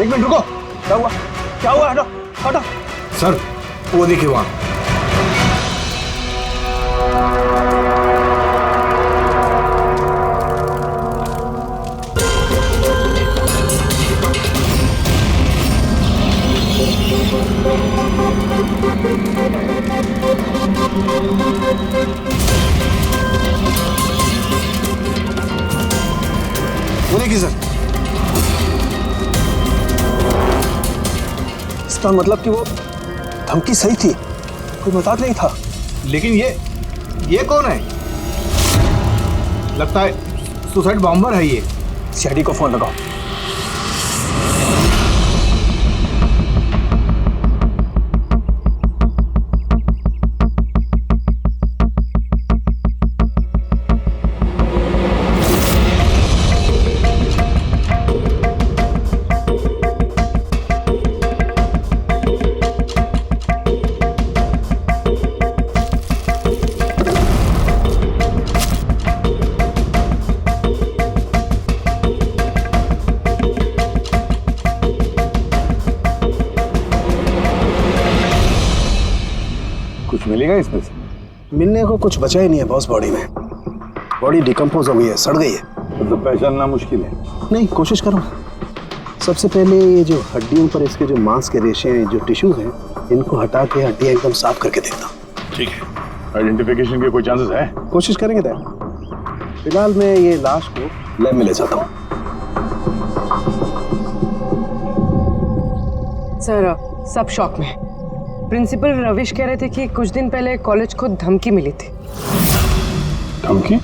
एक मिनट रुको, क्या हुआ? क्या हुआ? हटो हटो। सर वो देखिए वहां। वो देखिए सर। इसका मतलब कि वो धमकी सही थी, कोई मजाक नहीं था। लेकिन ये कौन है? लगता है सुसाइड बॉम्बर है ये। सीआईडी को फोन लगाओ। कुछ मिलेगा इसमें से? मिलने को कुछ बचा ही नहीं है बॉस। बॉडी में बॉडी डिकम्पोज हो गई है, सड़ गई है। तो पहचानना मुश्किल है। नहीं, कोशिश करो। सबसे पहले ये जो हड्डियों पर इसके जो मांस के रेशे हैं, जो टिश्यूज हैं, इनको हटा के हड्डियां एकदम साफ करके देखता हूँ। ठीक है। आइडेंटिफिकेशन के कोई चांसेस है? कोशिश करेंगे तय। फिलहाल मैं ये लाश को लैब में ले जाता हूँ। सर सब शॉक में। प्रिंसिपल रविश कह रहे थे कि कुछ दिन पहले कॉलेज को धमकी मिली थी। धमकी?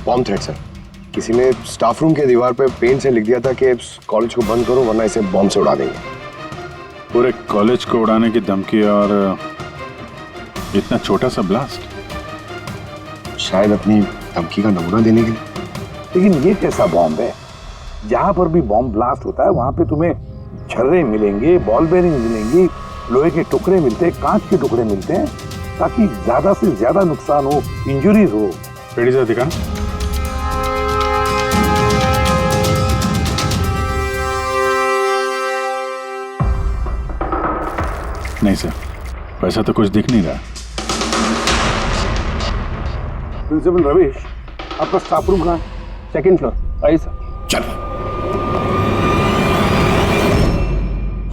Bomb threat sir. किसी ने स्टाफ रूम के दीवार पे पेंट से लिख दिया था कि कॉलेज को बंद करो वरना इसे बॉम्ब से उड़ा देंगे। पूरे कॉलेज को उड़ाने की धमकी और इतना छोटा सा ब्लास्ट? शायद अपनी धमकी का नमूना देने के लिए। लेकिन ये कैसा बॉम्ब है? जहां पर भी बॉम्ब ब्लास्ट होता है वहां पे तुम्हें छर्रे मिलेंगे, बॉल बेरिंग मिलेंगी, लोहे के टुकड़े मिलते हैं, कांच के टुकड़े मिलते हैं, ताकि ज्यादा से ज्यादा नुकसान हो, इंजुरीज हो। पेड़ी से दिखा। नहीं सर, वैसा तो कुछ दिख नहीं रहा। प्रिंसिपल रविश, आपका स्टाफ रूम कहाँ है? Second floor. आइए सर। चलो।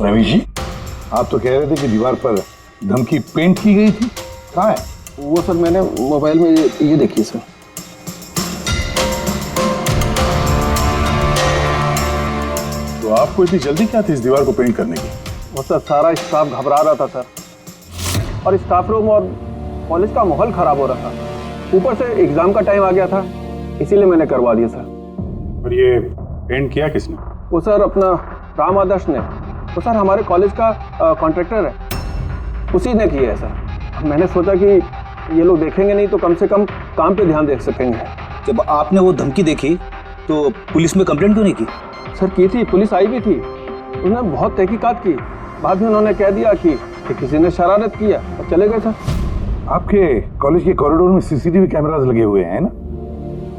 रविश जी, आप तो कह रहे थे कि दीवार पर धमकी पेंट की गई थी, कहाँ है? वो सर मैंने मोबाइल में ये देखिए सर। तो आपको इतनी जल्दी क्या थी इस दीवार को पेंट करने की? वो सर सारा स्टाफ घबरा रहा था सर, और स्टाफ रूम और कॉलेज का माहौल खराब हो रहा था। ऊपर से एग्जाम का टाइम आ गया था, इसीलिए मैंने करवा दिया सर। और ये पेंट किया किसने? वो सर अपना राम आदर्श ने। वो सर हमारे कॉलेज का कॉन्ट्रैक्टर है, उसी ने किया है सर। मैंने सोचा कि ये लोग देखेंगे नहीं तो कम से कम काम पे ध्यान दे सकेंगे। जब आपने वो धमकी देखी तो पुलिस में कंप्लेंट क्यों नहीं की? सर की थी, पुलिस आई भी थी, उन्होंने बहुत तहकीकात की। बाद में उन्होंने कह दिया कि किसी ने शरारत किया और चले गए सर। आपके कॉलेज के कॉरिडोर में सीसीटीवी कैमरास लगे हुए हैं ना,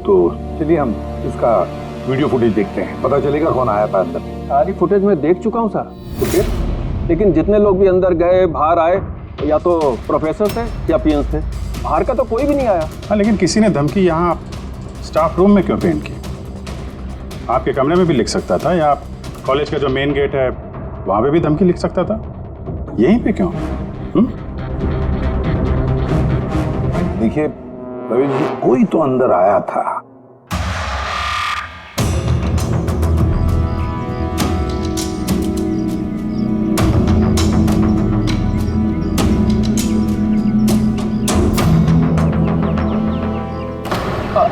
तो चलिए हम इसका वीडियो फुटेज देखते हैं, पता चलेगा कौन आया था अंदर। सारी फुटेज मैं देख चुका हूँ सर। तो फिर लेकिन जितने लोग भी अंदर गए बाहर आए, या तो प्रोफेसर थे या पीएन्स थे, बाहर का तो कोई भी नहीं आया। हाँ, लेकिन किसी ने धमकी यहाँ स्टाफ रूम में क्यों पेंट की? आपके कमरे में भी लिख सकता था, या कॉलेज का जो मेन गेट है वहाँ पे भी धमकी लिख सकता था, यहीं पे क्यों? देखिए रवि जी, कोई तो अंदर आया था।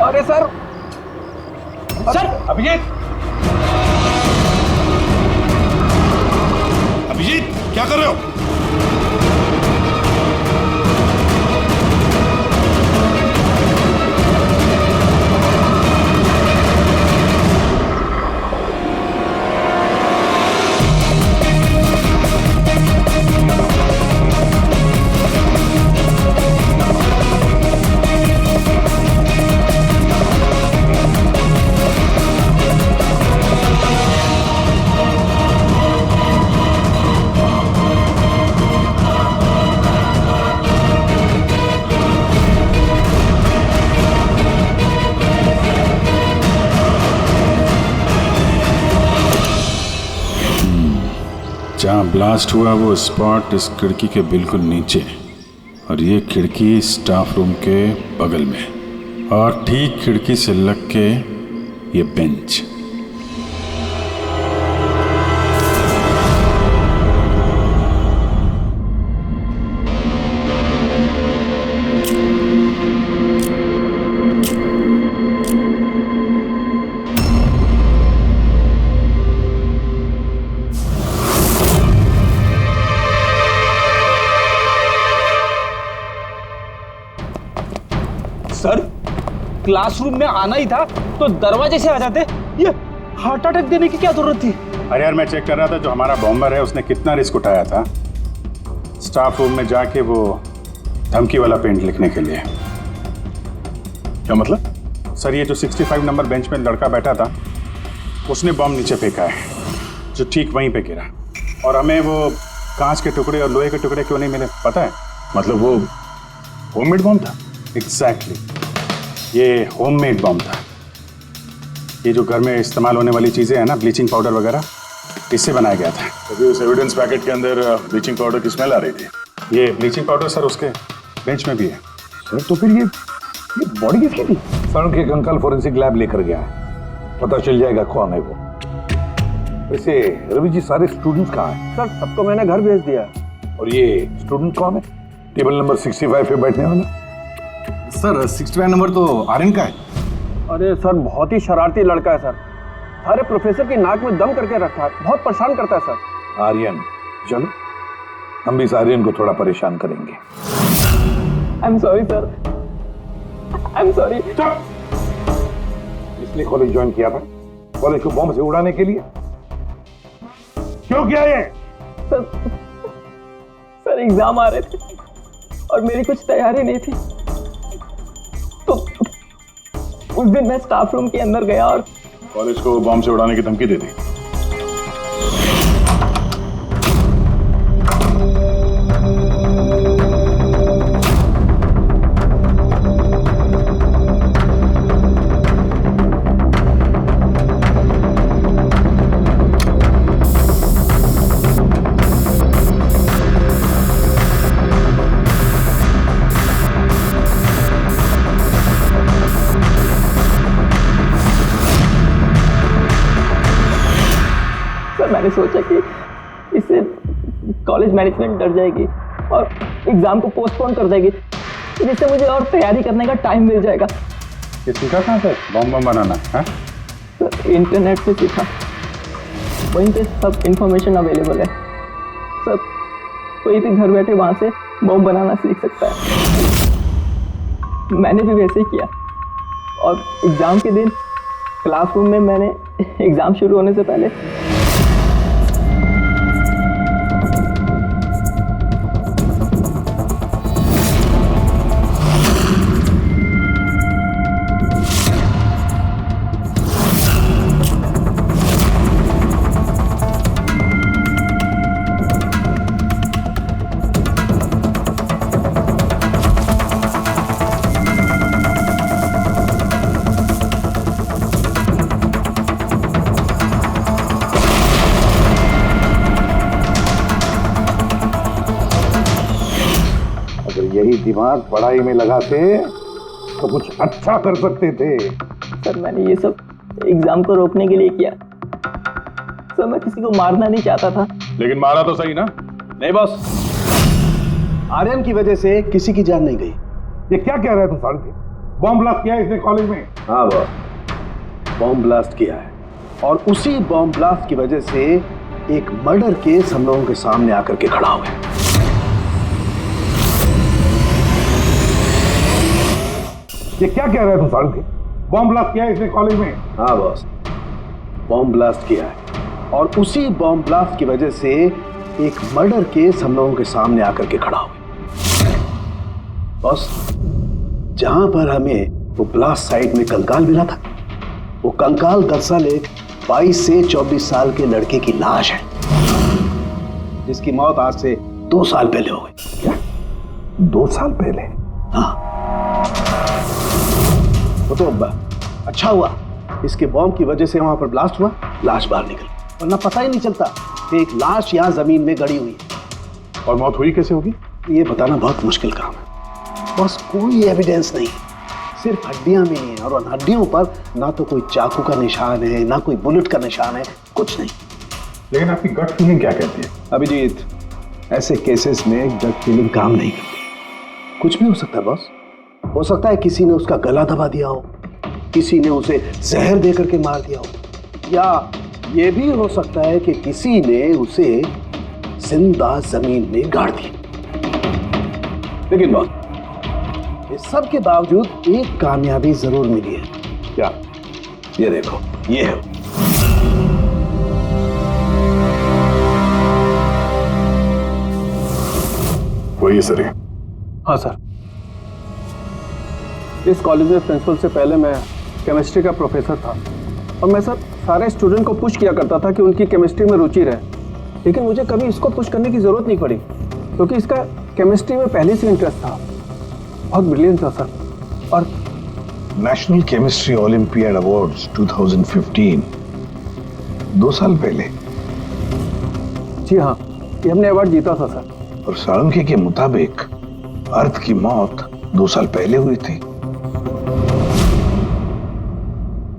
अरे सर, सर अभिजीत, अभिजीत क्या कर रहे हो? जहाँ ब्लास्ट हुआ वो स्पॉट इस खिड़की के बिल्कुल नीचे, और ये खिड़की स्टाफ रूम के बगल में, और ठीक खिड़की से लग के ये बेंच। सर, क्लासरूम में आना ही था तो दरवाजे से आ जाते। ये हार्ट अटैक देने की क्या जरूरत थी? अरे यार, मैं चेक कर रहा था जो हमारा बॉम्बर है उसने कितना रिस्क उठाया था स्टाफ रूम में जाके वो धमकी वाला पेंट लिखने के लिए। क्या मतलब? सर, ये जो 65 नंबर बेंच में लड़का बैठा था उसने बॉम्ब नीचे फेंका है, जो ठीक वहीं पे गिरा, और हमें वो कांच के टुकड़े और लोहे के टुकड़े क्यों नहीं मिले पता है? मतलब वो होममेड बॉम्ब था? एग्जैक्टली, ये होममेड बॉम्ब था। ये जो घर में इस्तेमाल होने वाली चीज़ें हैं ना, ब्लीचिंग पाउडर वगैरह, इससे बनाया गया था। तो फिर उस एविडेंस पैकेट के अंदर ब्लीचिंग पाउडर की स्मेल आ रही थी। ये ब्लीचिंग पाउडर सर उसके बेंच में भी है। सर तो फिर ये बॉडी किसकी थी? सर के अंकल फोरेंसिक लैब लेकर गया है, पता चल जाएगा कौन है वो। वैसे रवि जी, सारे स्टूडेंट्स कहाँ हैं? सर सबको मैंने घर भेज दिया। और ये स्टूडेंट कौन है टेबल नंबर 65 पे बैठने वाला? सर 65 नंबर तो आर्यन का है। अरे सर, बहुत ही शरारती लड़का है सर। सारे प्रोफेसर की नाक में दम करके रखा है, बहुत परेशान करता है सर। आर्यन, चलो हम भी इस आर्यन को थोड़ा परेशान करेंगे। I am sorry sir, I am sorry. इसलिए कॉलेज ज्वाइन किया था? कॉलेज को बॉम्ब से उड़ाने के लिए? क्यों किया ये? सर एग्जाम आ रहे थे और मेरी कुछ तैयारी नहीं थी, तो उस दिन मैं स्टाफ रूम के अंदर गया और कॉलेज को बॉम्ब से उड़ाने की धमकी दे दी। मैंने सोचा कि इससे कॉलेज मैनेजमेंट डर जाएगी और एग्जाम को पोस्टपोन कर देगी, जिससे मुझे और तैयारी करने का टाइम मिल जाएगा। ये सीखा कहाँ से बॉम्ब बनाना है? सर इंटरनेट से सीखा, वहीं पे सब इंफॉर्मेशन अवेलेबल है। सर कोई भी घर बैठे वहाँ से बॉम्ब बनाना सीख सकता है। मैंने भी वैसे ही किया और एग्ज़ाम के दिन क्लासरूम में मैंने एग्ज़ाम शुरू होने से पहले यही दिमाग पढ़ाई में लगाते तो कुछ अच्छा कर सकते थे। सर मैंने ये सब एग्जाम को रोकने के लिए किया। सर मैं किसी को मारना नहीं चाहता था। लेकिन मारा तो सही ना? नहीं बॉस, आर्यन की वजह से किसी की जान नहीं गई। ये क्या कह रहे हैं तुम साले? बॉम्ब ब्लास्ट किया है इसने कॉलेज में? हाँ बॉस, बॉम्ब ब्लास्ट किया है, और उसी बॉम्ब ब्लास्ट की वजह से एक मर्डर केस हम लोगों के सामने आकर के खड़ा हुआ है। ये क्या कह रहे हैं तुम साले? बॉम्ब ब्लास्ट किया है इसने कॉलेज में? हाँ बॉस, बॉम्ब ब्लास्ट किया है, और उसी बॉम्ब ब्लास्ट की वजह से एक मर्डर केस हम लोगों के सामने आकर के खड़ा हुआ। बॉस, जहां पर हमें वो ब्लास्ट साइट में कंकाल मिला था, वो कंकाल दरअसल एक 22 से 24 साल के लड़के की लाश है, जिसकी मौत आज से 2 साल पहले हो गई। क्या? 2 साल पहले? हाँ, वो तो अच्छा हुआ इसके बॉम्ब की वजह से वहां पर ब्लास्ट हुआ, लाश बाहर निकल, वरना पता ही नहीं चलता एक लाश यहाँ जमीन में गड़ी हुई है। और मौत हुई कैसे होगी? ये बताना बहुत मुश्किल काम है बस। कोई एविडेंस नहीं, सिर्फ हड्डियां मिली हैं और उन हड्डियों पर ना तो कोई चाकू का निशान है ना कोई बुलेट का निशान है, कुछ नहीं। लेकिन आपकी गट फीलिंग क्या कहती है? अभिजीत, ऐसे केसेस में गट फीलिंग काम नहीं करती। कुछ भी हो सकता है बॉस। हो सकता है किसी ने उसका गला दबा दिया हो, किसी ने उसे जहर दे करके मार दिया हो, या ये भी हो सकता है कि किसी ने उसे जिंदा जमीन में गाड़ दिया। लेकिन बॉस, इस सब के बावजूद एक कामयाबी जरूर मिली है। क्या? ये देखो, ये है। वही है सर। हाँ सर, इस कॉलेज में प्रिंसिपल से पहले मैं केमिस्ट्री का प्रोफेसर था और मैं सर सारे स्टूडेंट को पुश किया करता था कि उनकी केमिस्ट्री में रुचि रहे, लेकिन मुझे कभी इसको पुश करने की जरूरत नहीं पड़ी क्योंकि इसका केमिस्ट्री में पहले से इंटरेस्ट था। बहुत ब्रिलियंट था सर। और नेशनल केमिस्ट्री ओलंपियाड अवार्ड्स 2015 2 साल पहले। जी हाँ, ये हमने अवार्ड जीता था सर। और साळुंखे के मुताबिक अर्थ की मौत 2 साल पहले हुई थी।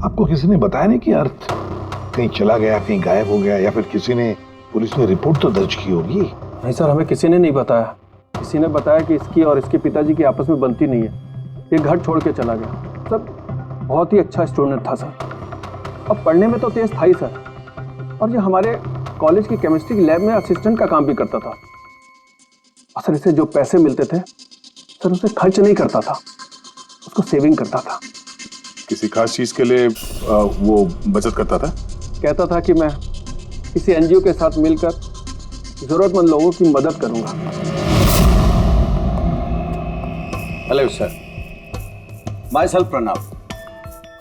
आपको किसी ने बताया नहीं कि अर्थ कहीं चला गया, कहीं गायब हो गया, या फिर किसी ने पुलिस में रिपोर्ट तो दर्ज की होगी? नहीं सर, हमें किसी ने नहीं बताया। किसी ने बताया कि इसकी और इसके पिताजी की आपस में बनती नहीं है, ये घर छोड़ के चला गया। सर बहुत ही अच्छा स्टूडेंट था सर, और पढ़ने में तो तेज था ही सर, और ये हमारे कॉलेज की केमिस्ट्री की लैब में असिस्टेंट का काम भी करता था। सर इसे जो पैसे मिलते थे सर उसे खर्च नहीं करता था, उसको सेविंग करता था। किसी खास चीज के लिए वो बचत करता था? कहता था कि मैं किसी एनजीओ के साथ मिलकर जरूरतमंद लोगों की मदद करूंगा। Hello sir, myself Pranav,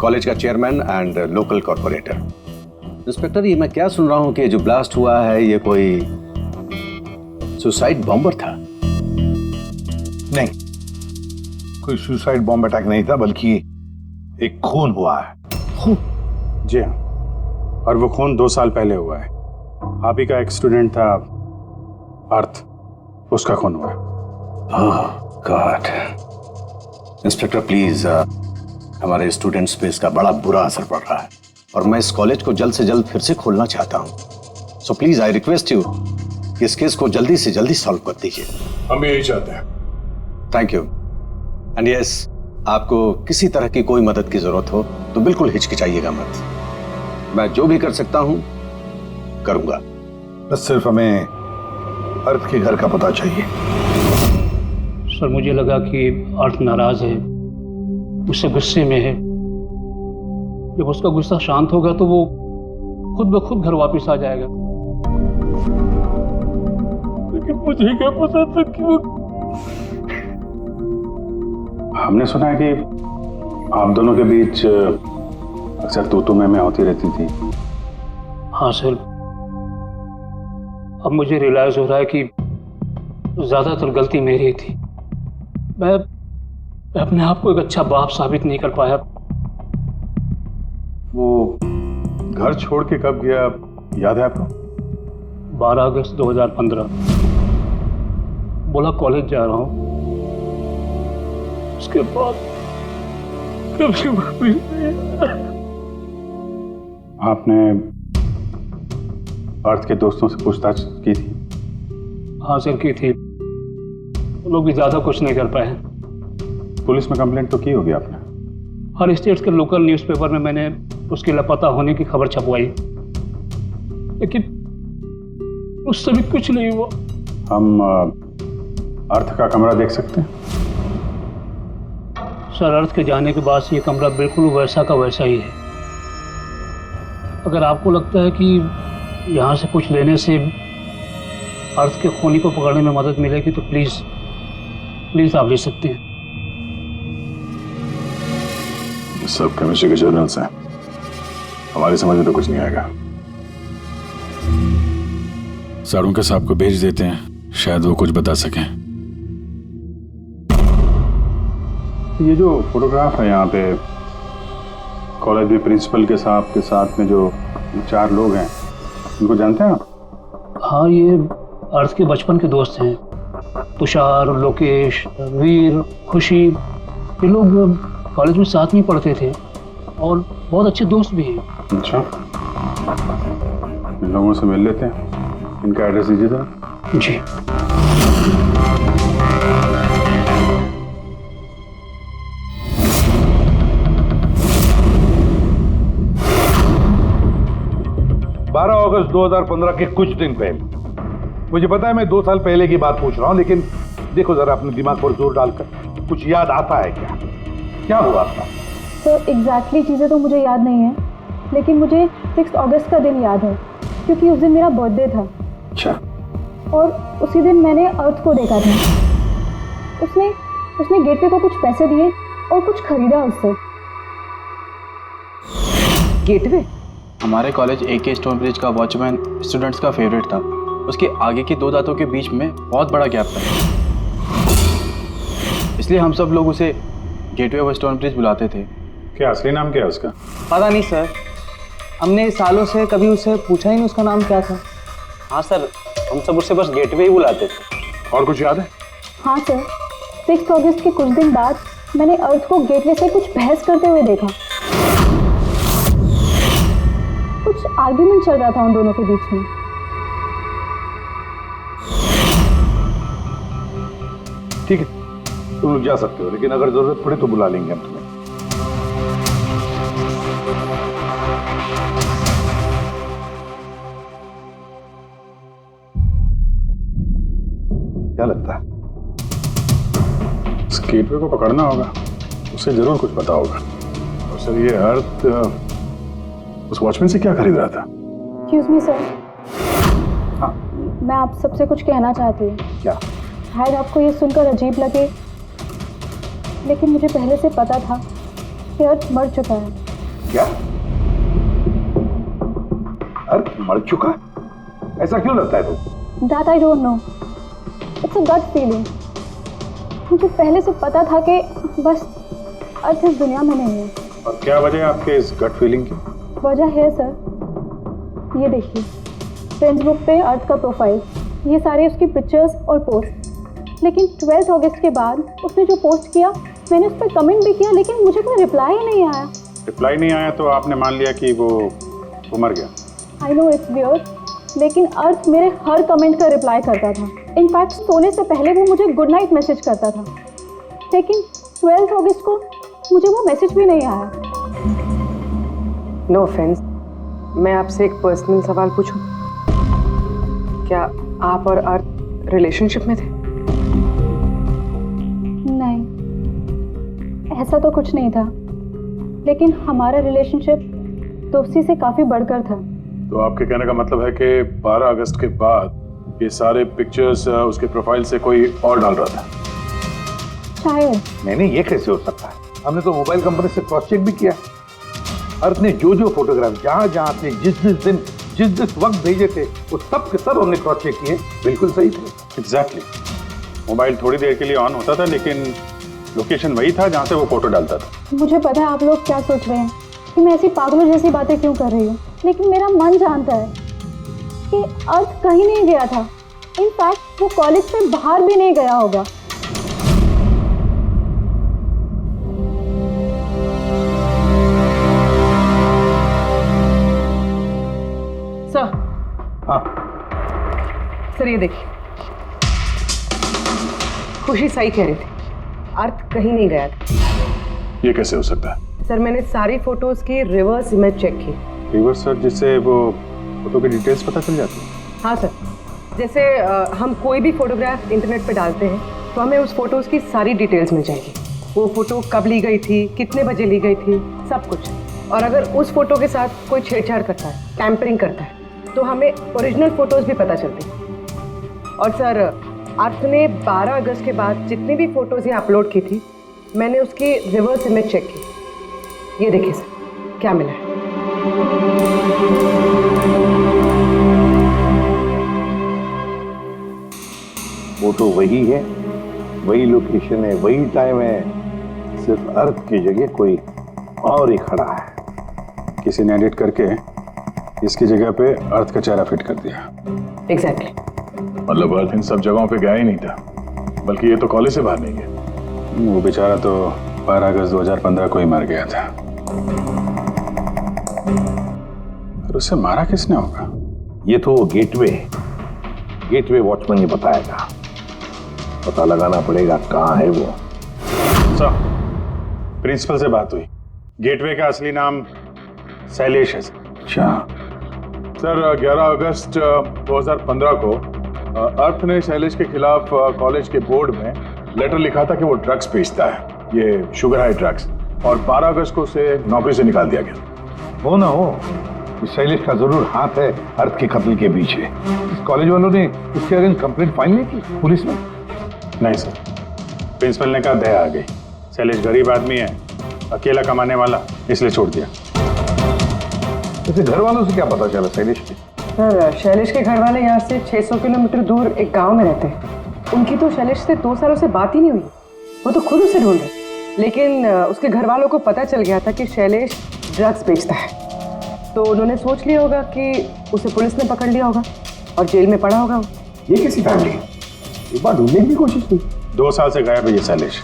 college का chairman and local corporator. Inspector, ये मैं क्या सुन रहा हूँ कि जो ब्लास्ट हुआ है ये कोई सुसाइड बॉम्बर था? नहीं, कोई सुसाइड बॉम्ब अटैक नहीं था, बल्कि एक खून हुआ है। खून? जी हाँ, और वो खून 2 साल पहले हुआ है। आप ही का एक स्टूडेंट था अर्थ, उसका खून हुआ है। गॉड। इंस्पेक्टर प्लीज, हमारे स्टूडेंट्स पे इसका बड़ा बुरा असर पड़ रहा है और मैं इस कॉलेज को जल्द से जल्द फिर से खोलना चाहता हूँ। So please I request you कि इस केस को जल्दी से जल्दी सॉल्व कर दीजिए। हम भी यही चाहते हैं। Thank you. एंड यस, आपको किसी तरह की कोई मदद की जरूरत हो तो बिल्कुल हिचकिचाइएगा मत। मैं जो भी कर सकता हूं करूंगा। बस सिर्फ हमें अर्थ के घर का पता चाहिए। सर मुझे लगा कि अर्थ नाराज है, उससे गुस्से में है। जब उसका गुस्सा शांत होगा तो वो खुद ब खुद घर वापस आ जाएगा। लेकिन मुझे क्या पता था कि वो... हमने सुना है कि आप दोनों के बीच अक्सर तू मैं होती रहती थी। हाँ सर, अब मुझे रियलाइज हो रहा है कि ज्यादातर गलती मेरी थी। मैं अपने आप को एक अच्छा बाप साबित नहीं कर पाया। वो घर छोड़ के कब गया याद है आपको? 12 अगस्त 2015। बोला कॉलेज जा रहा हूँ, उसके बाद कभी वापस नहीं। आपने अर्थ के दोस्तों से पूछताछ की थी? हाँ सर, की थी। वो लोग भी ज्यादा कुछ नहीं कर पाए। पुलिस में कंप्लेंट तो की होगी आपने? हर स्टेट के लोकल न्यूज़पेपर में मैंने उसके लापता होने की खबर छपवाई, लेकिन उससे भी कुछ नहीं हुआ। हम अर्थ का कमरा देख सकते हैं? सर, अर्थ के जाने के बाद से ये कमरा बिल्कुल वैसा का वैसा ही है। अगर आपको लगता है कि यहाँ से कुछ लेने से अर्थ के खूनी को पकड़ने में मदद मिलेगी तो प्लीज आप ले सकते हैं। सब केमिस्ट्री के जर्नल्स हैं, हमारी समझ में तो कुछ नहीं आएगा। साळुंखे साहब को भेज देते हैं, शायद वो कुछ बता सकें। ये जो फोटोग्राफ है यहाँ पे कॉलेज में प्रिंसिपल के साहब के साथ में जो 4 लोग हैं, उनको जानते हैं आप? हाँ, ये अर्थ के बचपन के दोस्त हैं। तुषार, लोकेश, वीर, खुशी, ये लोग कॉलेज में साथ में पढ़ते थे और बहुत अच्छे दोस्त भी हैं। अच्छा, इन लोगों से मिल लेते हैं। इनका एड्रेस दीजिए जरा। जी। अगस्त 2015 के कुछ दिन पहले, मुझे पता है मैं 2 साल पहले की बात पूछ रहा हूं, लेकिन देखो जरा अपने दिमाग पर जोर डालकर, कुछ याद आता है क्या? क्या हुआ आपका? तो एग्जैक्टली चीज़ें तो मुझे याद नहीं है, लेकिन मुझे 6 अगस्त का दिन याद है क्योंकि उस दिन मेरा बर्थडे था। अच्छा। और उसी दिन मैंने अर्थ को देखा था। उसने गेटवे को कुछ पैसे दिए और कुछ खरीदा उससे। गेटवे? हमारे कॉलेज AK स्टोन ब्रिज का वॉचमैन स्टूडेंट्स का फेवरेट था। उसके आगे की 2 दांतों के बीच में बहुत बड़ा गैप था, इसलिए हम सब लोग उसे गेटवे ऑफ स्टोन ब्रिज बुलाते थे। क्या असली नाम क्या है उसका? पता नहीं सर, हमने सालों से कभी उससे पूछा ही नहीं उसका नाम क्या था। हाँ सर, हम सब उससे बस गेटवे ही बुलाते थे। और कुछ याद है? हाँ सर, 6 अगस्त के कुछ दिन बाद मैंने अर्थ को गेटवे से कुछ बहस करते हुए देखा। कुछ आर्ग्यूमेंट चल रहा था उन दोनों के बीच में। ठीक है, तुम लोग जा सकते हो, लेकिन अगर जरूरत पड़े तो बुला लेंगे हम तुम्हें। क्या लगता है? इस गेटवे को पकड़ना होगा, उसे जरूर कुछ पता होगा। और सर, ये अर्थ उस वॉचमैन से क्या खरीद रहा था? एक्सक्यूज मी सर, हाँ, मैं आप सबसे कुछ कहना चाहती हूँ। क्या? शायद आपको ये सुनकर अजीब लगे, लेकिन मुझे पहले से पता था कि अर्थ मर चुका है। क्या? अर्थ मर चुका? ऐसा क्यों लगता है तुम? That I don't know. It's a gut feeling. मुझे पहले से पता था कि बस अर्थ इस दुनिया में नहीं है। और क्या वजह है आपके इस गट फीलिंग की? वजह है सर, ये देखिए, फेसबुक पे अर्थ का प्रोफाइल, ये सारे उसकी पिक्चर्स और पोस्ट। लेकिन 12 अगस्त के बाद उसने जो पोस्ट किया, मैंने उस पर कमेंट भी किया, लेकिन मुझे कोई रिप्लाई ही नहीं आया। रिप्लाई नहीं आया तो आपने मान लिया कि वो मर गया? आई नो इट्स वियर्ड, लेकिन अर्थ मेरे हर कमेंट का रिप्लाई करता था। इनफैक्ट सोने से पहले वो मुझे गुड नाइट मैसेज करता था। लेकिन 12 अगस्त को मुझे वो मैसेज भी नहीं आया। नो ऑफेंस, मैं आपसे एक पर्सनल सवाल पूछूं? क्या आप और अर्थ रिलेशनशिप में थे? नहीं, ऐसा तो कुछ नहीं था, लेकिन हमारा रिलेशनशिप दोस्ती से काफी बढ़कर था। तो आपके कहने का मतलब है कि 12 अगस्त के बाद ये सारे पिक्चर्स उसके प्रोफाइल से कोई और डाल रहा था? शायद। नहीं, ये कैसे हो सकता है? हमने तो मोबाइल कंपनी से क्रॉस चेक भी किया। अर्थ ने जो फोटोग्राफ जहां से जिस वक्त भेजे थे, वो सब के सब हमने क्रॉस चेक किए, बिल्कुल सही थे। एग्जैक्टली। मोबाइल थोड़ी देर के लिए ऑन होता था, लेकिन लोकेशन वही था जहां से वो फोटो डालता था। मुझे पता है आप लोग क्या सोच रहे हैं कि मैं ऐसी पागलों जैसी बातें क्यों कर रही हूँ, लेकिन मेरा मन जानता है कि अर्थ कहीं नहीं गया था। इनफैक्ट वो कॉलेज से बाहर भी नहीं गया होगा। सर। हाँ। सर, ये देखिए, खुशी सही कह रही थी, अर्थ कहीं नहीं गया था। ये कैसे हो सकता है? सर, मैंने सारी फोटोज की रिवर्स इमेज चेक की। रिवर्स सर, जिससे वो फोटो की डिटेल्स पता चल जाती है? हाँ सर, जैसे हम कोई भी फोटोग्राफ इंटरनेट पे डालते हैं तो हमें उस फोटोज की सारी डिटेल्स मिल जाएगी। वो फोटो कब ली गई थी, कितने बजे ली गई थी, सब कुछ। और अगर उस फोटो के साथ कोई छेड़छाड़ करता है, टैम्परिंग करता है, तो हमें ओरिजिनल फोटोज भी पता चलती हैं। और सर, अर्थ ने 12 अगस्त के बाद जितनी भी फोटोज ये अपलोड की थी, मैंने उसकी रिवर्स इमेज चेक की। ये देखिए सर, क्या मिला है। फोटो वही है, वही लोकेशन है, वही टाइम है, सिर्फ अर्थ की जगह कोई और ही खड़ा है। किसी ने एडिट करके इसकी जगह पे अर्थ का चेहरा फिट कर दिया। एग्जैक्टली। मतलब अर्थ इन सब जगहों पे गया ही नहीं था, बल्कि ये तो कॉलेज से बाहर नहीं गया। वो बेचारा तो 12 अगस्त 2015 को ही मर गया था। और उसे मारा किसने होगा? ये तो गेटवे वॉचमैन ने बताएगा। पता लगाना पड़ेगा कहाँ है वो। सर, प्रिंसिपल से बात हुई। गेटवे का असली नाम शैलेश है। अच्छा सर, 11 अगस्त 2015 को अर्थ ने शैलेश के खिलाफ कॉलेज के बोर्ड में लेटर लिखा था कि वो ड्रग्स बेचता है, ये शुगर हाई ड्रग्स, और 12 अगस्त को उसे नौकरी से निकाल दिया गया। हो ना हो, इस शैलेश का जरूर हाथ है अर्थ के कत्ल के पीछे। इस कॉलेज वालों ने इसके अगेंस्ट कंप्लेंट फाइल नहीं की पुलिस में? नहीं सर, प्रिंसिपल ने कहा दया आ गई, शैलेश गरीब आदमी है, अकेला कमाने वाला, इसलिए छोड़ दिया। वैसे घर वालों से क्या पता चला शैलेश के? सर, शैलेश के घर वाले यहाँ से 600 किलोमीटर दूर एक गांव में रहते हैं। उनकी तो शैलेश से 2 सालों से बात ही नहीं हुई। वो तो खुद उसे ढूंढ रहे, लेकिन उसके घर वालों को पता चल गया था कि शैलेश ड्रग्स बेचता है, तो उन्होंने सोच लिया होगा कि उसे पुलिस ने पकड़ लिया होगा और जेल में पड़ा होगा। ये कैसी फैमिली? एक बार ढूंढने की कोशिश की। 2 साल से गायब है ये शैलेश,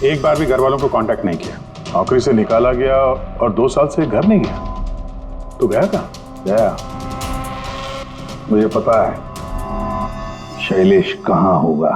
एक बार भी घर वालों को कांटेक्ट नहीं किया। नौकरी से निकाला गया और 2 साल से घर नहीं गया, तो गया कहाँ? गया, मुझे पता है शैलेश कहाँ होगा।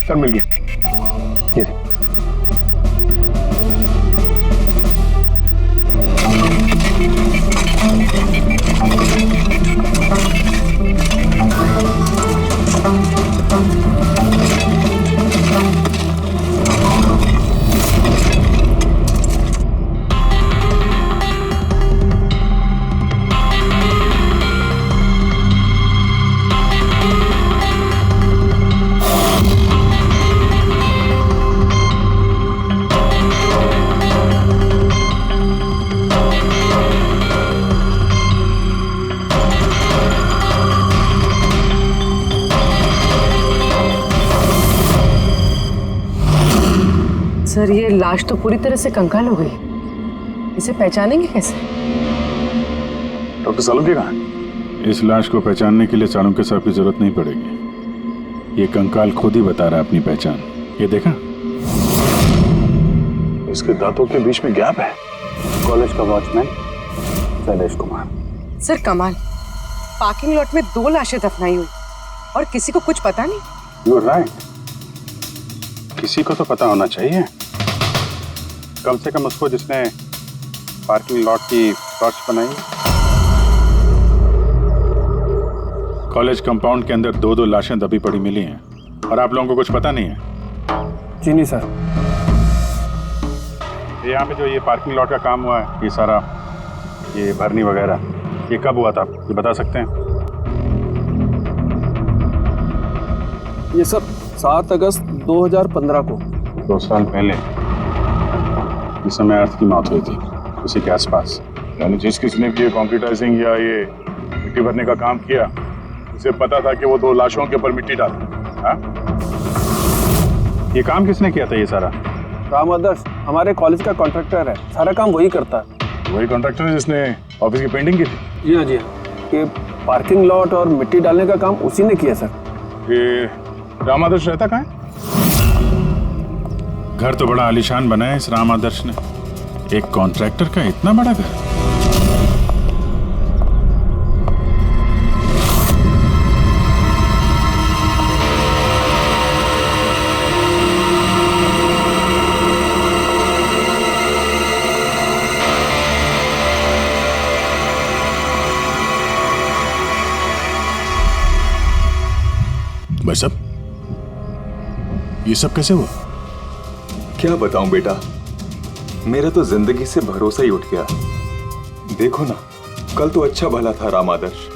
सर मिल गया। ये सर, ये लाश तो पूरी तरह से कंकाल हो गई, इसे पहचानेंगे कैसे? डॉक्टर सालुंके कहाँ है? इस लाश को पहचानने के लिए चाणक्य साहब की जरूरत नहीं पड़ेगी, ये कंकाल खुद ही बता रहा है अपनी पहचान। ये देखा, इसके दांतों के बीच में गैप है। कॉलेज का वॉचमैन शैलेश कुमार। सर कमाल, पार्किंग लॉट में 2 लाशें दफनाई हुई और किसी को कुछ पता नहीं। यू आर राइट, किसी को तो पता होना चाहिए, कम से कम उसको जिसने पार्किंग लॉट की फर्श बनाई। कॉलेज कंपाउंड के अंदर 2-2 लाशें दबी पड़ी मिली हैं और आप लोगों को कुछ पता नहीं है? जी नहीं सर। यहाँ पे जो ये पार्किंग लॉट का काम हुआ है, ये सारा ये भरनी वगैरह, ये कब हुआ था ये बता सकते हैं? ये सब 7 अगस्त 2015 को। 2 साल पहले, इस समय अर्थ की मौत हुई थी, उसी के आसपास। यानी जिस किसी ने भी ये कंक्रीटाइजिंग या ये मिट्टी भरने का काम किया, उसे पता था कि वो 2 लाशों के ऊपर मिट्टी डाले। हाँ, ये काम किसने किया था ये सारा? राम आदर्श हमारे कॉलेज का कॉन्ट्रैक्टर है, सारा काम वही करता है। वही कॉन्ट्रैक्टर है जिसने ऑफिस की पेंटिंग की थी? जी हाँ जी हाँ, ये पार्किंग लॉट और मिट्टी डालने का काम उसी ने किया सर। ये राम आदर्श रहता कहाँ है? घर तो बड़ा आलीशान बनाया इस राम आदर्श ने, एक कॉन्ट्रैक्टर का इतना बड़ा घर। ये सब कैसे हुआ? क्या बताऊं बेटा, मेरा तो जिंदगी से भरोसा ही उठ गया। देखो ना, कल तो अच्छा भला था राम आदर्श,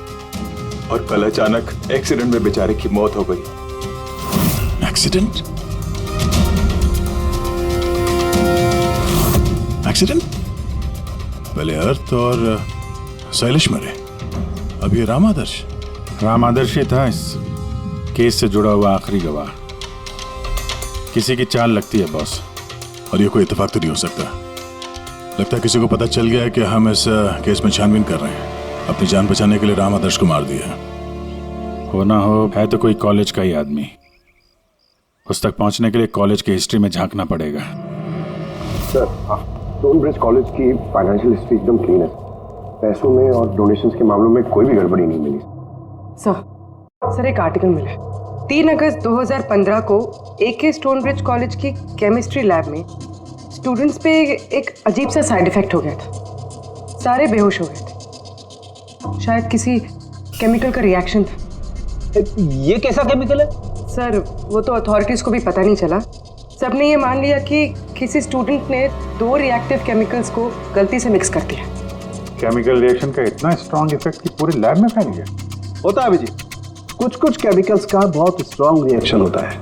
और कल अचानक एक्सीडेंट में बेचारे की मौत हो गई। एक्सीडेंट? एक्सीडेंट? पहले अर्थ और शैलेश मरे, अब ये राम आदर्श। राम आदर्श ही था इस केस से जुड़ा हुआ आखिरी गवाह। किसी की चाल लगती है बॉस। और ये कोई इत्तेफाक तो नहीं हो सकता। लगता है किसी को पता चल गया है कि हम इस केस में छानबीन कर रहे हैं। अपनी जान बचाने के लिए राम आदर्श को मार दिया। हो ना हो, है तो कोई कॉलेज का ही आदमी। उस तक पहुंचने के लिए कॉलेज की हिस्ट्री में झांकना पड़ेगा। सर, स्टोनब्रिज कॉलेज की फाइनेंशियल हिस्ट्री एकदम क्लीन है। पैसों में और डोनेशंस के मामलों में कोई भी गड़बड़ी नहीं मिली। सर एक आर्टिकल मिला है। 3 अगस्त 2015 को एके स्टोनब्रिज कॉलेज की केमिस्ट्री लैब में स्टूडेंट्स पे एक अजीब सा साइड इफेक्ट हो गया था। सारे बेहोश हो गए थे। शायद किसी केमिकल का रिएक्शन था। ये कैसा केमिकल है? सर वो तो अथॉरिटीज को भी पता नहीं चला। सबने ये मान लिया कि किसी स्टूडेंट ने 2 रिएक्टिव केमिकल्स को गलती से मिक्स कर दिया। केमिकल रिएक्शन का इतना स्ट्रॉन्ग इफेक्ट कि पूरे लैब में फैल गया। होता है अभिजीत, कुछ केमिकल्स का बहुत स्ट्रॉन्ग रिएक्शन होता है,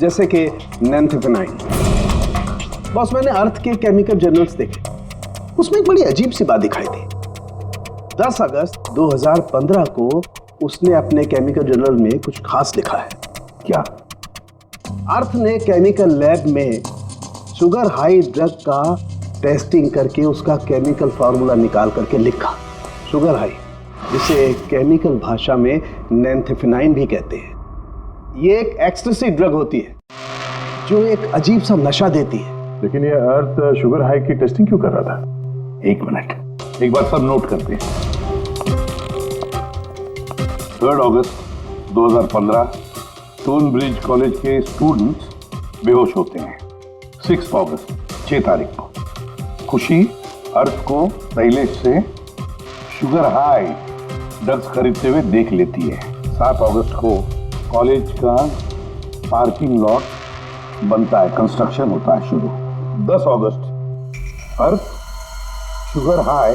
जैसे कि नैंथेफेनाइन। बॉस, मैंने अर्थ के केमिकल जर्नल्स देखे, उसमें एक बड़ी अजीब सी बात दिखाई थी। 10 अगस्त 2015 को उसने अपने केमिकल जर्नल में कुछ खास लिखा है। क्या? अर्थ ने केमिकल लैब में शुगर हाई ड्रग का टेस्टिंग करके उसका केमिकल फार्मूला निकाल करके लिखा। शुगर हाई, जिसे केमिकल भाषा में नैंथेफेनाइन भी कहते हैं। ये एक एक्सटेसी ड्रग होती है जो एक अजीब सा नशा देती है। लेकिन ये अर्थ शुगर हाई की टेस्टिंग क्यों कर रहा था? 1 मिनट, एक बार सब नोट करते हैं। 3 अगस्त 2015 स्टोनब्रिज कॉलेज के स्टूडेंट्स बेहोश होते हैं। 6 अगस्त 6 तारीख को खुशी अर्थ को शैलेश से शुगर हाई ड्रग्स खरीदते हुए देख लेती है। 7 अगस्त को कॉलेज का पार्किंग लॉट बनता है, कंस्ट्रक्शन होता है शुरू। 10 अगस्त अर्थ शुगर हाई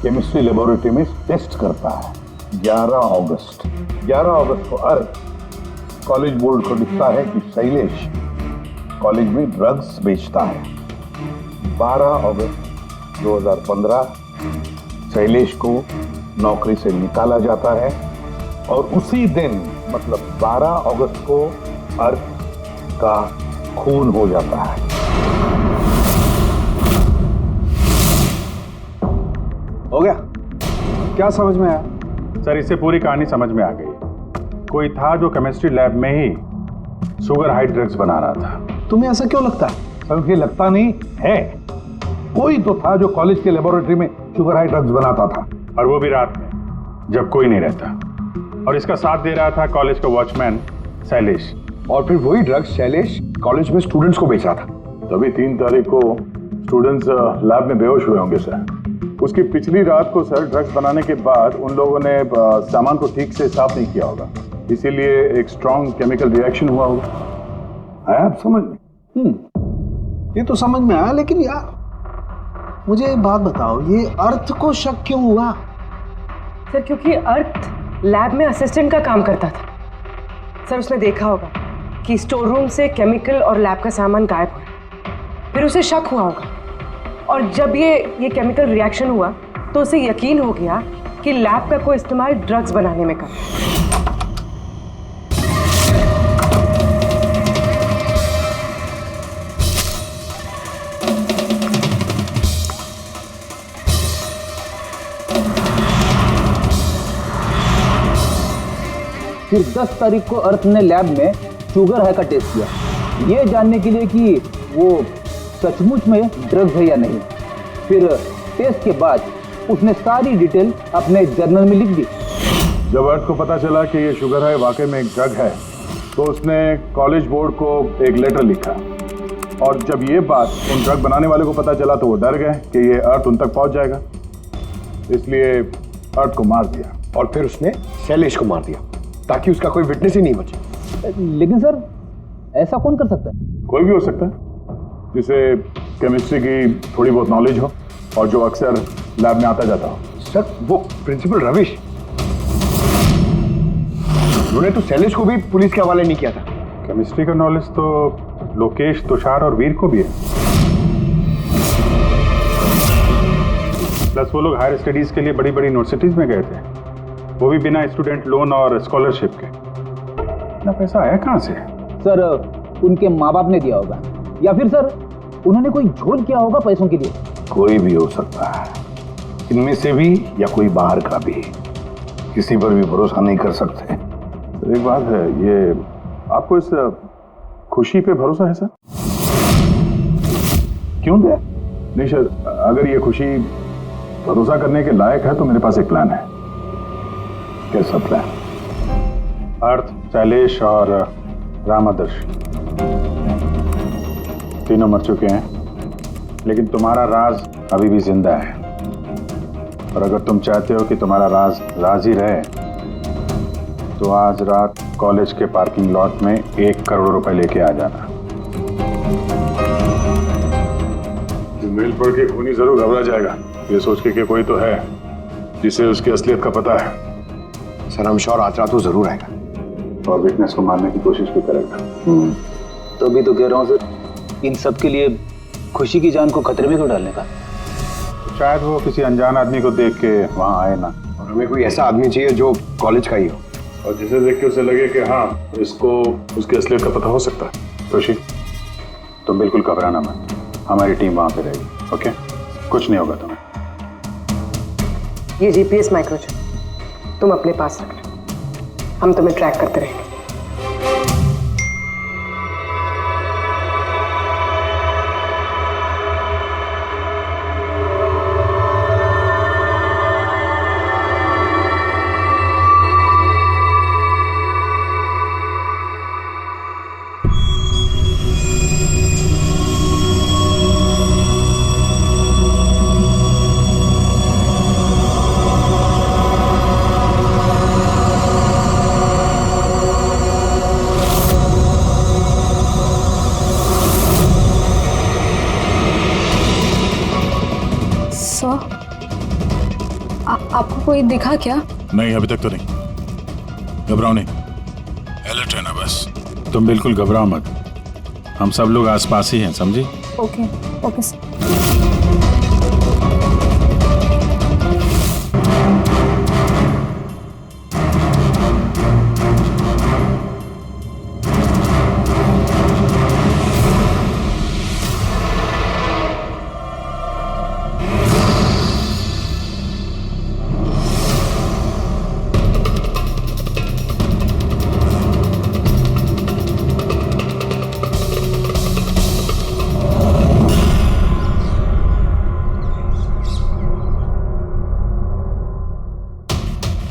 केमिस्ट्री लेबोरेटरी में टेस्ट करता है। 11 अगस्त को अर्थ कॉलेज बोर्ड को लिखता है कि शैलेश कॉलेज में ड्रग्स बेचता है। 12 अगस्त 2015 शैलेश को नौकरी से निकाला जाता है और उसी दिन मतलब 12 अगस्त को अर्थ का खून हो जाता है। हो गया? क्या समझ में आया? सर, इससे पूरी कहानी समझ में आ गई। कोई था जो केमिस्ट्री लैब में ही शुगर हाई ड्रग्स बना रहा था। तुम्हें ऐसा क्यों लगता है? सर, ये लगता नहीं है, कोई तो था जो कॉलेज के लेबोरेटरी में शुगर हाई ड्रग्स बनाता था, और वो भी रात में जब कोई नहीं रहता। और इसका साथ दे रहा था कॉलेज का वॉचमैन शैलेश। और फिर वही ड्रग्स शैलेश कॉलेज में स्टूडेंट्स को बेच रहा था। तभी 3 तारीख को स्टूडेंट्स लैब में बेहोश हुए होंगे सर। उसकी पिछली रात को सर ड्रग्स बनाने के बाद उन लोगों ने सामान को ठीक से साफ नहीं किया होगा, इसीलिए एक स्ट्रॉन्ग केमिकल रिएक्शन हुआ होगा। आया आप समझ में? ये तो समझ में आया, लेकिन यार मुझे एक बात बताओ, ये अर्थ को शक क्यों हुआ? सर क्योंकि अर्थ लैब में असिस्टेंट का काम करता था। सर उसने देखा होगा कि स्टोर रूम से केमिकल और लैब का सामान गायब हुआ, फिर उसे शक हुआ होगा, और जब ये केमिकल रिएक्शन हुआ तो उसे यकीन हो गया कि लैब का कोई इस्तेमाल ड्रग्स बनाने में कर। फिर 10 तारीख को अर्थ ने लैब में शुगर हाई का टेस्ट किया, ये जानने के लिए कि वो सचमुच में ड्रग्स है या नहीं। फिर टेस्ट के बाद उसने सारी डिटेल अपने जर्नल में लिख दी। जब अर्थ को पता चला कि ये शुगर हाई वाकई में एक ड्रग है, तो उसने कॉलेज बोर्ड को एक लेटर लिखा, और जब ये बात उन ड्रग बनाने वाले को पता चला तो वो डर गए कि ये अर्थ उन तक पहुंच जाएगा, इसलिए अर्थ को मार दिया। और फिर उसने शैलेश को मार दिया ताकि उसका कोई विटनेस ही नहीं बचे। लेकिन सर ऐसा कौन कर सकता है? कोई भी हो सकता है जिसे केमिस्ट्री की थोड़ी बहुत नॉलेज हो और जो अक्सर लैब में आता जाता हो। सर वो प्रिंसिपल रविश, उन्होंने तो शैलेश को भी पुलिस के हवाले नहीं किया था। केमिस्ट्री का नॉलेज तो लोकेश, तुषार और वीर को भी है। प्लस वो लोग हायर स्टडीज के लिए बड़ी बड़ी यूनिवर्सिटीज में गए थे, वो भी बिना स्टूडेंट लोन और स्कॉलरशिप के। इतना पैसा आया कहाँ से? सर उनके माँ बाप ने दिया होगा, या फिर सर उन्होंने कोई झोल किया होगा पैसों के लिए। कोई भी हो सकता है, इनमें से भी या कोई बाहर का भी। किसी पर भी भरोसा नहीं कर सकते। एक बात है, ये आपको इस खुशी पे भरोसा है सर? क्यों दे? नहीं सर, अगर ये खुशी भरोसा करने के लायक है तो मेरे पास एक प्लान है। कैसा प्लान? अर्थ, शैलेश और राम आदर्श तीनों मर चुके हैं, लेकिन तुम्हारा राज अभी भी जिंदा है। और अगर तुम चाहते हो कि तुम्हारा राज राज ही रहे तो आज रात कॉलेज के पार्किंग लॉट में 1 करोड़ रुपए लेके आ जाना। मेल पढ़ के खूनी जरूर घबरा जाएगा, ये सोच के कि कोई तो है जिसे उसकी असलियत का पता है। सर हम श्योर आज रात वो जरूर आएगा और विटनेस को मारने की कोशिश भी करेगा। तो अभी तो कह रहा हूँ सर, इन सब के लिए खुशी की जान को खतरे में क्यों डालने का? शायद वो किसी अनजान आदमी को देख के वहां आए ना। और हमें कोई ऐसा आदमी चाहिए जो कॉलेज का ही हो और जिसे देख के उसे लगे कि हाँ इसको उसकी असलियत का पता हो सकता है। खुशी तुम बिल्कुल घबराना मत, हमारी टीम वहां पे रहेगी। ओके, कुछ नहीं होगा तुम्हें। ये जीपीएस माइक्रोचिप तुम अपने पास रखना, हम तुम्हें ट्रैक करते रहेंगे। आपको कोई दिखा क्या? नहीं, अभी तक तो नहीं। घबराओ नहीं, अलर्ट रहना बस। तुम बिल्कुल घबराओ मत, हम सब लोग आसपास ही हैं, समझी? Okay okay sir.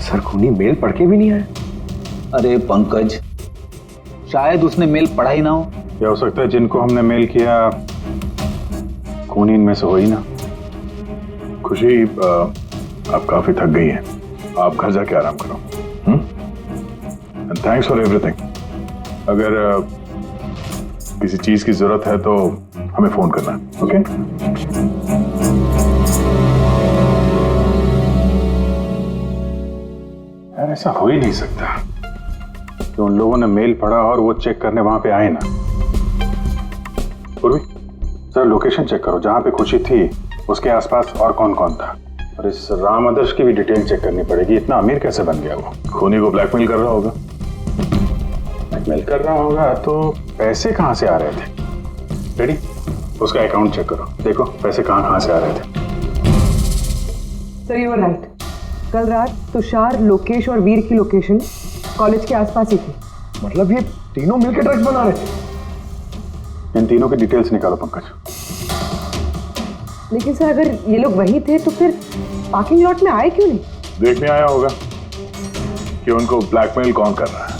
सर खूनी मेल पढ़ के भी नहीं आया। अरे पंकज, शायद उसने मेल पढ़ा ही ना हो। क्या हो सकता है जिनको हमने मेल किया खूनी इनमें से हो ही ना। खुशी आप काफी थक गई हैं, आप घर जाके आराम करो। And thanks for everything. अगर किसी चीज की जरूरत है तो हमें फोन करना, ओके? यार ऐसा हो ही नहीं सकता कि उन लोगों ने मेल पढ़ा और वो चेक करने वहां पे आए ना। पूर्वी जरा लोकेशन चेक करो, जहां पे खुशी थी उसके आसपास और कौन कौन था। और इस राम आदर्श की भी डिटेल चेक करनी पड़ेगी। इतना अमीर कैसे बन गया वो? खूनी को ब्लैकमेल कर रहा होगा। ब्लैकमेल कर रहा होगा तो पैसे कहां से आ रहे थे? रेडी, उसका अकाउंट चेक करो, देखो पैसे कहां से आ रहे थे। सर यू आर राइट, कल रात तुषार, लोकेश और वीर की लोकेशन कॉलेज के आसपास ही थी। मतलब ये तीनों मिलकर ड्रग्स बना रहे थे। इन तीनों की डिटेल्स निकालो पंकज। लेकिन सर अगर ये लोग वही थे तो फिर पार्किंग लॉट में आए क्यों नहीं? देखने आया होगा कि उनको ब्लैकमेल कौन कर रहा है।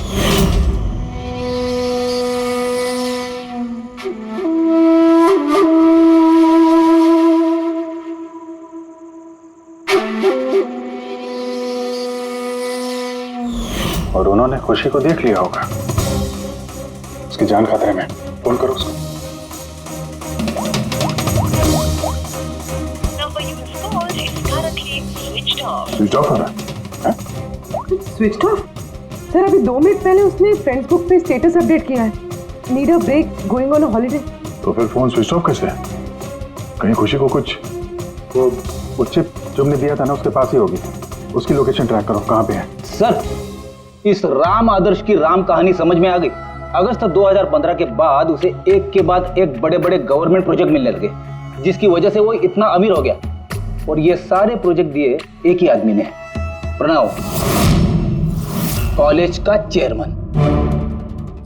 और उन्होंने खुशी को देख लिया होगा। उसकी जान खतरे में, फोन करो उसको। स्विच ऑफ हो रहा है? Switch off? सर अभी 2 मिनट पहले उसने फ्रेंड्स बुक पे स्टेटस अपडेट किया है, need a break, going on a holiday. तो फिर फोन स्विच ऑफ कैसे है? कहीं खुशी को कुछ, वो चिप तुमने दिया था ना उसके पास ही होगी, उसकी लोकेशन ट्रैक करो, कहाँ पे है? सर इस राम आदर्श की राम कहानी समझ में आ गई। अगस्त 2015 के बाद उसे एक के बाद एक बड़े बड़े गवर्नमेंट प्रोजेक्ट मिलने लगे, जिसकी वजह से वो इतना अमीर हो गया। और ये सारे प्रोजेक्ट दिए एक ही आदमी ने, प्रणव, कॉलेज का चेयरमैन।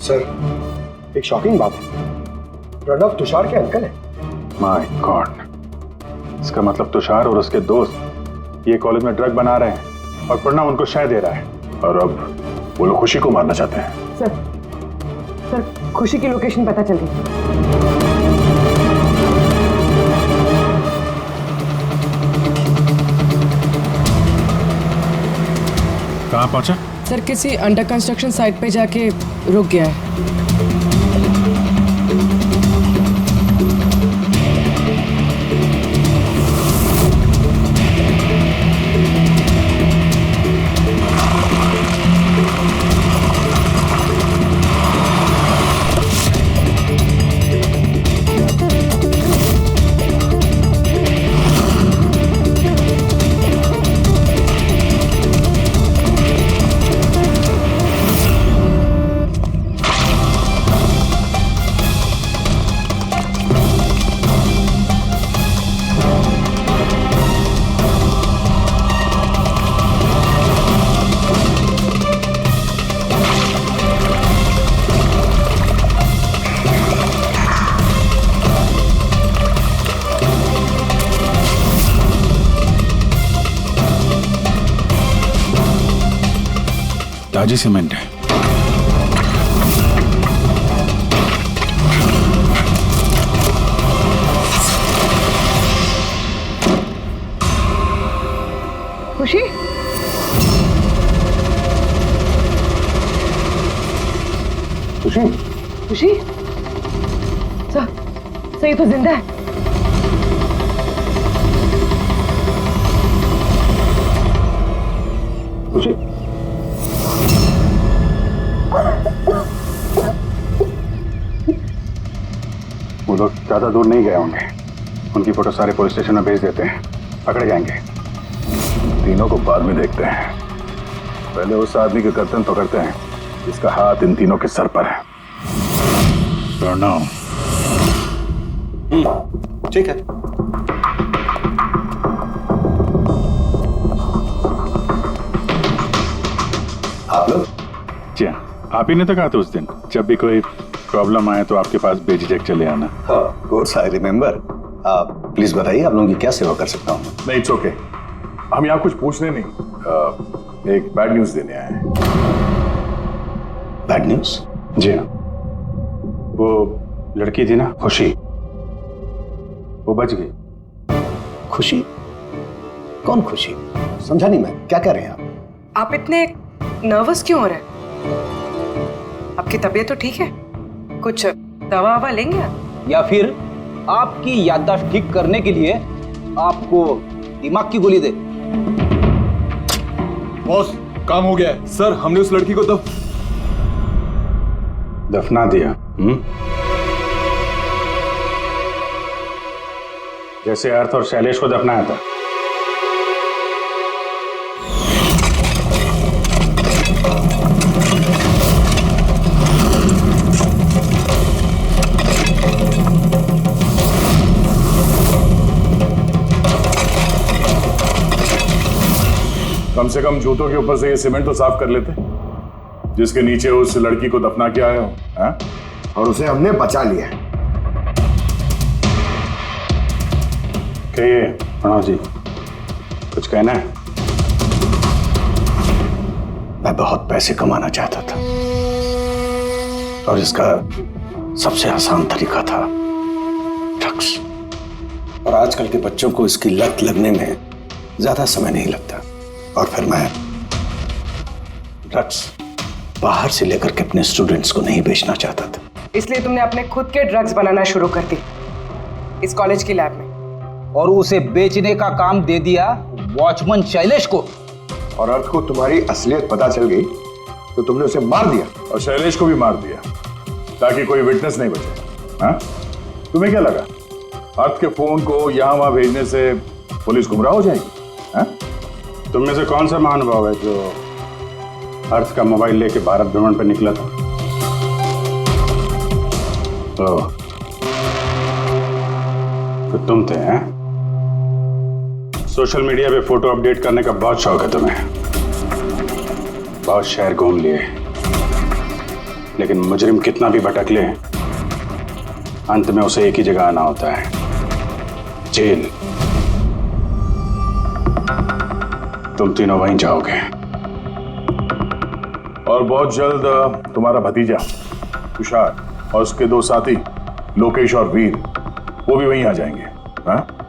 सर एक शॉकिंग बात है, प्रणव तुषार के अंकल है। माय गॉड, इसका मतलब तुषार और उसके दोस्त ये कॉलेज में ड्रग बना रहे हैं और प्रणव उनको शय दे रहा है, और अब वो लोग खुशी को मारना चाहते हैं। सर खुशी की लोकेशन पता चल गई। कहाँ पहुंचा? सर किसी अंडर कंस्ट्रक्शन साइट पे जाके रुक गया है। ताजी सीमेंट है। खुशी? खुशी? खुशी? सर ये तो जिंदा है। खुशी? वो लोग ज्यादा दूर नहीं गए होंगे, उनकी फोटो सारे पुलिस स्टेशन में भेज देते हैं, पकड़े जाएंगे। तीनों को बाद में देखते हैं, पहले उस आदमी के गर्दन पकड़ते हैं जिसका हाथ इन तीनों के सर पर है। प्रणव। ठीक है। आप लोग? जी हाँ, आप ही ने तो कहा था उस दिन, जब भी कोई प्रॉब्लम आए तो आपके पास बेझिझक चले आना। Of course I remember. Please बताइए आप लोगों की क्या सेवा कर सकता हूँ? नहीं, इट्स ओके, हम यहाँ कुछ पूछने नहीं, एक बैड न्यूज देने आए हैं। Bad news? जी हाँ, वो लड़की थी ना खुशी, वो बच गई। खुशी? कौन खुशी? समझा नहीं मैं, क्या कह रहे हैं आप? आप इतने नर्वस क्यों हो रहे हैं? आपकी तबीयत तो ठीक है? कुछ दवा ववा लेंगे आप? या फिर आपकी याददाश्त ठीक करने के लिए आपको दिमाग की गोली दे? बॉस काम हो गया है। सर हमने उस लड़की को दफना दिया। जैसे अर्थ और शैलेश को दफनाया था। कम से कम जूतों के ऊपर से ये सीमेंट तो साफ कर लेते, जिसके नीचे उस लड़की को दफना किया है, हाँ? और उसे हमने बचा लिया है। कहिए प्रणव जी, कुछ कहना है? मैं बहुत पैसे कमाना चाहता था और इसका सबसे आसान तरीका था ड्रग्स। और आजकल के बच्चों को इसकी लत लगने में ज्यादा समय नहीं लगता। और फिर मैं ड्रग्स बाहर से लेकर के अपने स्टूडेंट्स को नहीं बेचना चाहता था, इसलिए तुमने अपने खुद के ड्रग्स बनाना शुरू कर दी इस कॉलेज की लैब में। और उसे बेचने का काम दे दिया वॉचमैन शैलेश को। और अर्थ को तुम्हारी असलियत पता चल गई तो तुमने उसे मार दिया। और शैलेश को भी मार दिया ताकि कोई विटनेस नहीं बचे। हाँ? तुम्हें क्या लगा अर्थ के फोन को यहां वहां भेजने से पुलिस गुमराह हो जाएगी? हाँ? तुम में से कौन सा महानुभाव है जो अर्थ का मोबाइल लेके भारत भ्रमण पर निकला था? तो तुम थे हैं? सोशल मीडिया पे फोटो अपडेट करने का बहुत शौक है तुम्हें। बहुत शहर घूम लिए, लेकिन मुजरिम कितना भी भटक ले अंत में उसे एक ही जगह आना होता है, जेल। तुम तीनों वहीं जाओगे। और बहुत जल्द तुम्हारा भतीजा तुषार और उसके दो साथी लोकेश और वीर वो भी वहीं आ जाएंगे। हाँ?